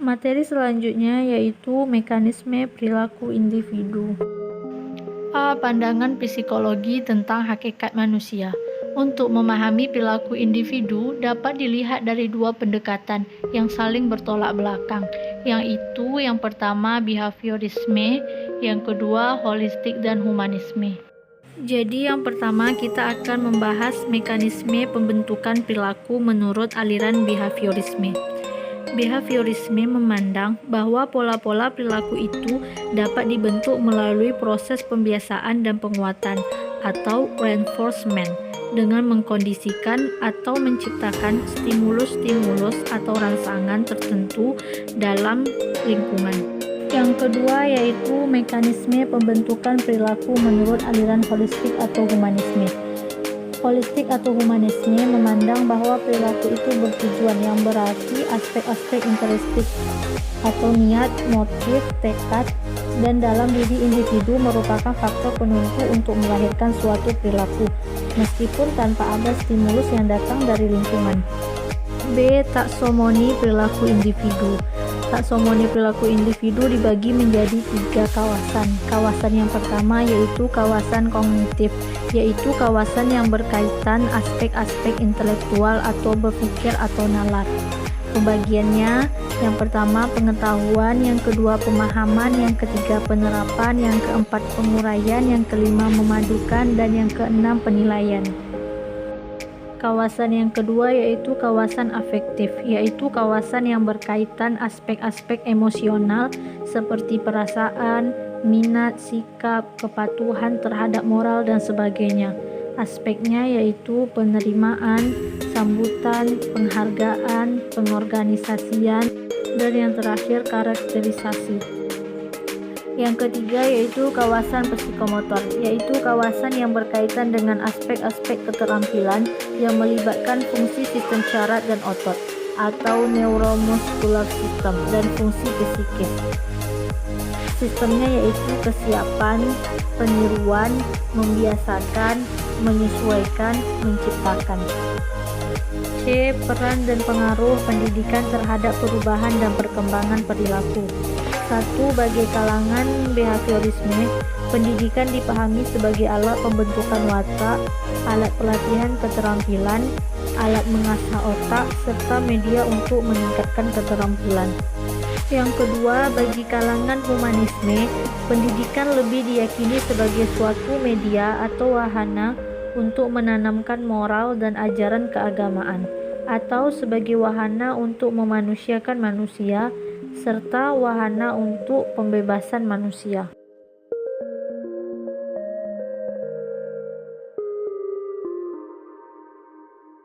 Materi selanjutnya yaitu mekanisme perilaku individu. A. Pandangan psikologi tentang hakikat manusia. Untuk memahami perilaku individu dapat dilihat dari dua pendekatan yang saling bertolak belakang, yaitu yang pertama behaviorisme, yang kedua holistik dan humanisme. Jadi yang pertama kita akan membahas mekanisme pembentukan perilaku menurut aliran behaviorisme. Behaviorisme memandang bahwa pola-pola perilaku itu dapat dibentuk melalui proses pembiasaan dan penguatan atau reinforcement dengan mengkondisikan atau menciptakan stimulus-stimulus atau rangsangan tertentu dalam lingkungan. Yang kedua yaitu mekanisme pembentukan perilaku menurut aliran holistik atau humanisme. Holistik atau humanisme memandang bahwa perilaku itu bertujuan, yang berarti aspek-aspek intrinsik atau niat, motif, tekad, dan dalam diri individu merupakan faktor penentu untuk melahirkan suatu perilaku, meskipun tanpa ada stimulus yang datang dari lingkungan. B. Taksomoni perilaku individu. Taksomoni perilaku individu dibagi menjadi 3 kawasan. Kawasan yang pertama yaitu kawasan kognitif, yaitu kawasan yang berkaitan aspek-aspek intelektual atau berpikir atau nalar. Pembagiannya, yang pertama pengetahuan, yang kedua pemahaman, yang ketiga penerapan, yang keempat penguraian, yang kelima memadukan, dan yang keenam penilaian. Kawasan yang kedua yaitu kawasan afektif, yaitu kawasan yang berkaitan aspek-aspek emosional seperti perasaan, minat, sikap, kepatuhan terhadap moral, dan sebagainya. Aspeknya yaitu penerimaan, sambutan, penghargaan, pengorganisasian, dan yang terakhir karakterisasi. Yang ketiga yaitu kawasan psikomotor, yaitu kawasan yang berkaitan dengan aspek-aspek keterampilan yang melibatkan fungsi sistem syaraf dan otot atau neuromuscular system dan fungsi psikis. Sistemnya yaitu kesiapan, peniruan, membiasakan, menyesuaikan, menciptakan. C. Peran dan pengaruh pendidikan terhadap perubahan dan perkembangan perilaku. 1. Bagi kalangan behaviorisme, pendidikan dipahami sebagai alat pembentukan watak, alat pelatihan keterampilan, alat mengasah otak, serta media untuk meningkatkan keterampilan. Yang kedua, bagi kalangan humanisme, pendidikan lebih diyakini sebagai suatu media atau wahana untuk menanamkan moral dan ajaran keagamaan, atau sebagai wahana untuk memanusiakan manusia, serta wahana untuk pembebasan manusia.